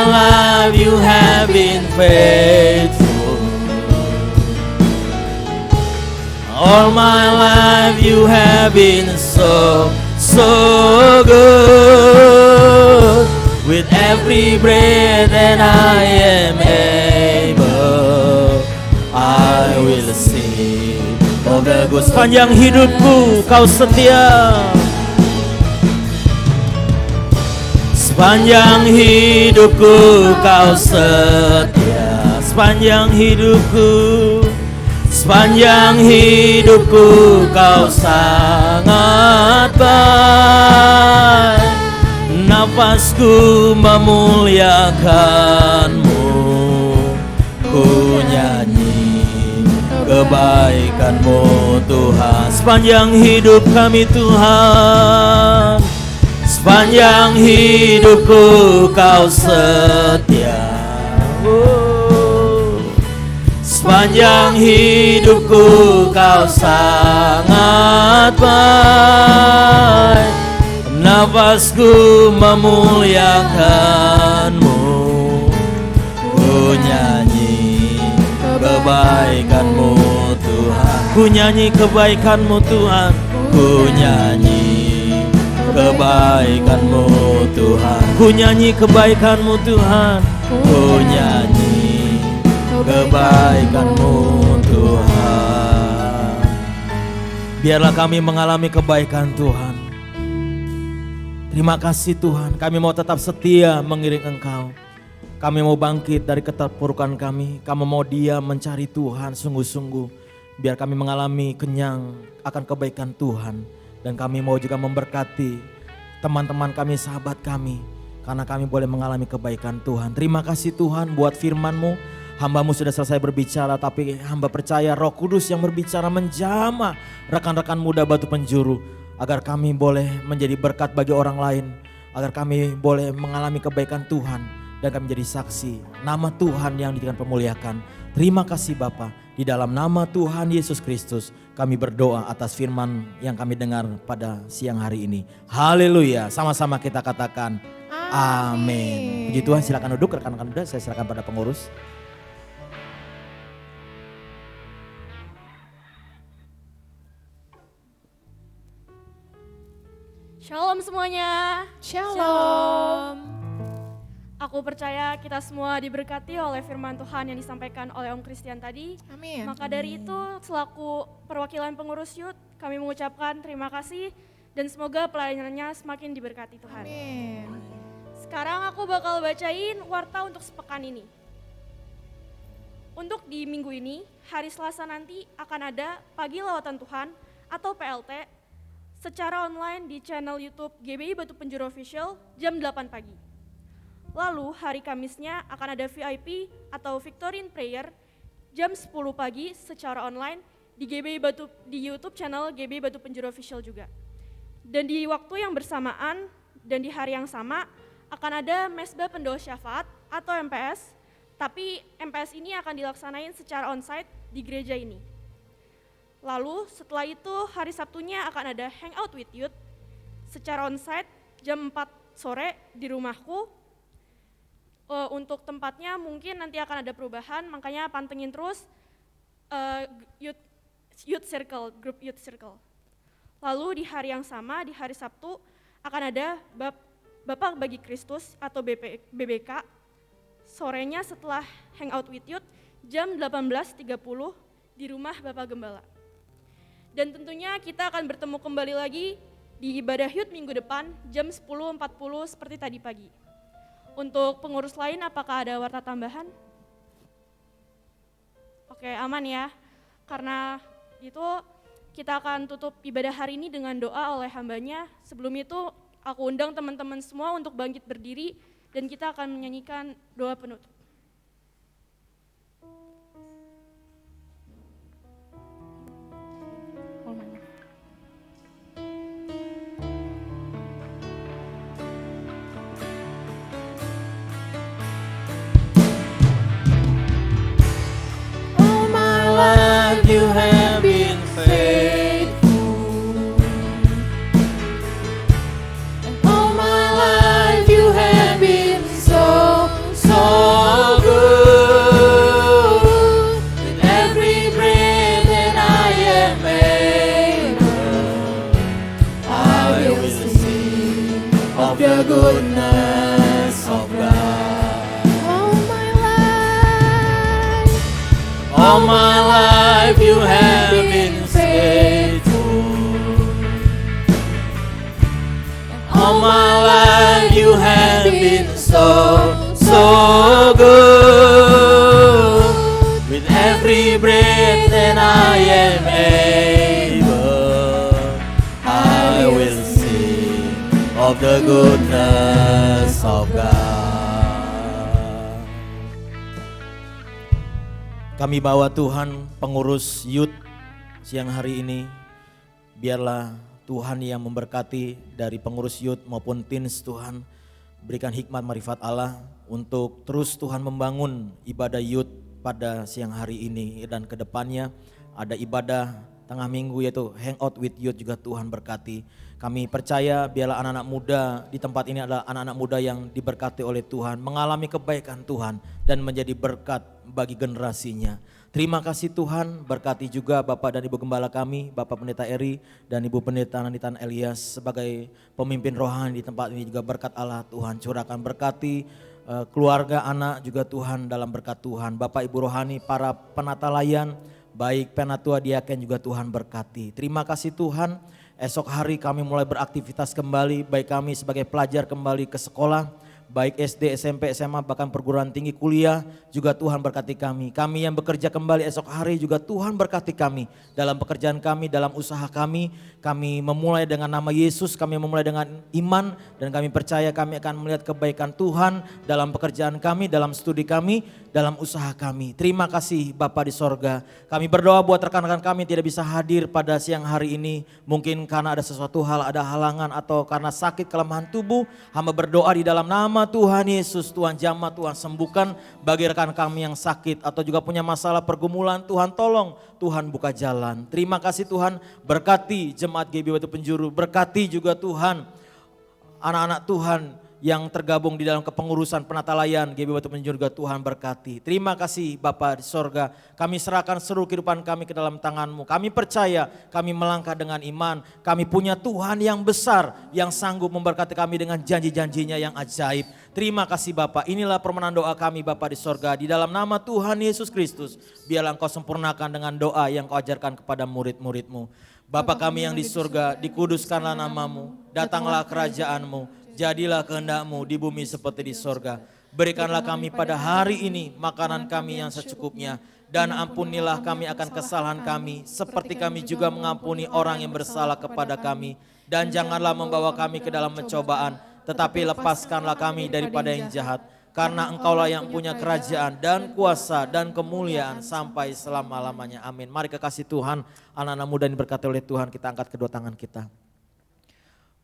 life you have been faithful. All my life you have been so good. With every breath that I am able, I will sing of the good. Sepanjang hidupku kau setia. Sepanjang hidupku kau setia. Sepanjang hidupku kau sangat baik. Nafasku memuliakanmu, ku nyanyi kebaikanmu Tuhan. Sepanjang hidup kami Tuhan, sepanjang hidupku kau setia. Sepanjang hidupku kau sangat baik. Nafasku memuliakanmu, ku nyanyi kebaikanmu Tuhan. Ku nyanyi kebaikanmu Tuhan, ku nyanyi kebaikanmu Tuhan. Ku nyanyi kebaikanmu Tuhan, ku nyanyi kebaikanmu Tuhan. Biarlah kami mengalami kebaikan Tuhan. Terima kasih Tuhan, kami mau tetap setia mengiring Engkau. Kami mau bangkit dari keterpurukan kami. Kami mau diam mencari Tuhan sungguh-sungguh. Biar kami mengalami kenyang akan kebaikan Tuhan. Dan kami mau juga memberkati teman-teman kami, sahabat kami. Karena kami boleh mengalami kebaikan Tuhan. Terima kasih Tuhan buat firman-Mu. Hamba-Mu sudah selesai berbicara, tapi hamba percaya Roh Kudus yang berbicara menjamah rekan-rekan muda Batu Penjuru. Agar kami boleh menjadi berkat bagi orang lain. Agar kami boleh mengalami kebaikan Tuhan. Dan kami menjadi saksi nama Tuhan yang dipermuliakan. Terima kasih Bapa. Di dalam nama Tuhan Yesus Kristus kami berdoa atas firman yang kami dengar pada siang hari ini. Haleluya. Sama-sama kita katakan amin. Puji Tuhan, silakan duduk rekan-rekan muda. Saya silakan pada pengurus. Shalom semuanya. Shalom. Aku percaya kita semua diberkati oleh firman Tuhan yang disampaikan oleh Om Christian tadi. Amin. Maka dari itu selaku perwakilan pengurus youth kami mengucapkan terima kasih dan semoga pelayanannya semakin diberkati Tuhan. Amin. Sekarang aku bakal bacain warta untuk sepekan ini. Untuk di minggu ini, hari Selasa nanti akan ada pagi lawatan Tuhan atau PLT secara online di channel YouTube GBI Batu Penjuru Official jam 8 pagi. Lalu hari Kamisnya akan ada VIP atau Victorian Prayer jam 10 pagi secara online di YouTube channel GBI Batu Penjuru Official juga. Dan di waktu yang bersamaan dan di hari yang sama akan ada Mesbah Pendoa Syafaat atau MPS, tapi MPS ini akan dilaksanain secara onsite di gereja ini. Lalu setelah itu hari Sabtunya akan ada Hangout with Youth secara onsite jam 4 sore di rumahku. Untuk tempatnya mungkin nanti akan ada perubahan, makanya pantengin terus youth circle, grup youth circle. Lalu di hari yang sama, di hari Sabtu akan ada Bapak Bagi Kristus atau BBK, sorenya setelah Hangout with Youth jam 18.30 di rumah Bapak Gembala. Dan tentunya kita akan bertemu kembali lagi di ibadah Youth minggu depan jam 10.40 seperti tadi pagi. Untuk pengurus lain apakah ada warta tambahan? Oke, aman ya. Karena itu kita akan tutup ibadah hari ini dengan doa oleh hambanya. Sebelum itu aku undang teman-teman semua untuk bangkit berdiri dan kita akan menyanyikan doa penutup. All my life you have been faithful. And all my life you have been so good. With every breath that I am able, I will sing of the goodness of God. All my life you have been faithful. All my life you have been so good. With every breath that I am able, I will sing of the goodness of God. Kami bawa Tuhan pengurus youth siang hari ini, biarlah Tuhan yang memberkati dari pengurus youth maupun teens. Tuhan berikan hikmat marifat Allah untuk terus Tuhan membangun ibadah youth pada siang hari ini dan kedepannya ada ibadah tengah minggu yaitu Hangout with Youth juga Tuhan berkati. Kami percaya biarlah anak-anak muda di tempat ini adalah anak-anak muda yang diberkati oleh Tuhan, mengalami kebaikan Tuhan dan menjadi berkat bagi generasinya. Terima kasih Tuhan, berkati juga Bapak dan Ibu Gembala kami, Bapak Pendeta Eri dan Ibu Pendeta Nanitan Elias sebagai pemimpin rohani di tempat ini, juga berkat Allah Tuhan curahkan, berkati keluarga anak juga Tuhan dalam berkat Tuhan. Bapak Ibu rohani, para penata layan, baik penatua diaken juga Tuhan berkati. Terima kasih Tuhan, esok hari kami mulai beraktivitas kembali, baik kami sebagai pelajar kembali ke sekolah, baik SD, SMP, SMA, bahkan perguruan tinggi, kuliah, juga Tuhan berkati kami. Kami yang bekerja kembali esok hari juga Tuhan berkati kami. Dalam pekerjaan kami, dalam usaha kami memulai dengan nama Yesus, kami memulai dengan iman, dan kami percaya kami akan melihat kebaikan Tuhan dalam pekerjaan kami, dalam studi kami, dalam usaha kami. Terima kasih Bapa di sorga. Kami berdoa buat rekan-rekan kami yang tidak bisa hadir pada siang hari ini. Mungkin karena ada sesuatu hal, ada halangan atau karena sakit kelemahan tubuh. Hamba berdoa di dalam nama Tuhan Yesus, Tuhan jamah, Tuhan sembuhkan bagi rekan kami yang sakit atau juga punya masalah pergumulan. Tuhan tolong, Tuhan buka jalan. Terima kasih Tuhan, berkati jemaat GBI Batu Penjuru, berkati juga Tuhan anak-anak Tuhan yang tergabung di dalam kepengurusan penata layan GBI Batu Penjuru juga Tuhan berkati. Terima kasih Bapa di sorga, kami serahkan seluruh kehidupan kami ke dalam tangan-Mu. Kami percaya, kami melangkah dengan iman, kami punya Tuhan yang besar yang sanggup memberkati kami dengan janji-janjinya yang ajaib. Terima kasih Bapa, inilah permohonan doa kami Bapa di sorga, di dalam nama Tuhan Yesus Kristus. Biarlah Engkau sempurnakan dengan doa yang Kau ajarkan kepada murid-murid-Mu. Bapa kami yang di surga, dikuduskanlah nama-Mu, datanglah kerajaan-Mu, jadilah kehendak-Mu di bumi seperti di sorga. Berikanlah kami pada hari ini makanan kami yang secukupnya. Dan ampunilah kami akan kesalahan kami, seperti kami juga mengampuni orang yang bersalah kepada kami. Dan janganlah membawa kami ke dalam pencobaan, tetapi lepaskanlah kami daripada yang jahat. Karena Engkaulah yang punya kerajaan dan kuasa dan kemuliaan sampai selama-lamanya. Amin. Mari kekasih Tuhan, anak-anak muda yang diberkati oleh Tuhan, kita angkat kedua tangan kita.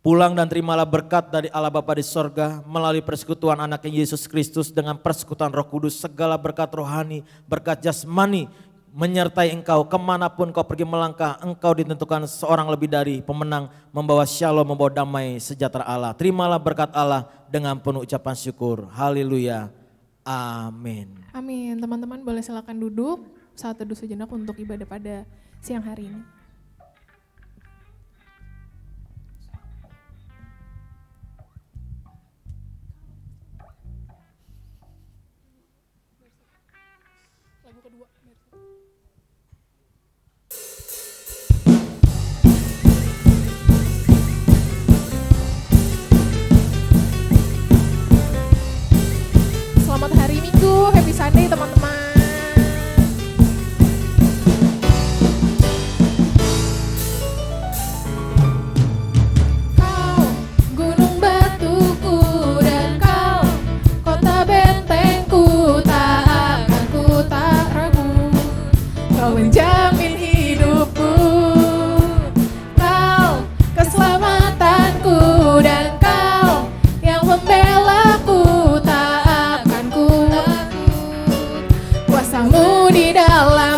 Pulang dan terimalah berkat dari Allah Bapa di sorga melalui persekutuan anaknya Yesus Kristus dengan persekutuan Roh Kudus. Segala berkat rohani, berkat jasmani menyertai engkau kemanapun kau pergi melangkah. Engkau ditentukan seorang lebih dari pemenang, membawa shalom, membawa damai sejahtera Allah. Terimalah berkat Allah dengan penuh ucapan syukur. Haleluya. Amin. Amin. Teman-teman boleh silakan duduk saat teduh sejenak untuk ibadah pada siang hari ini. Lagu kedua. Selamat hari Minggu, happy Sunday teman-teman. Kau gunung batuku dan kau kota bentengku, tak akan ku tak ragu. Kau menjamin hidupku, kau keselamatanku dan kau yang membelaku. Kuasamu di dalam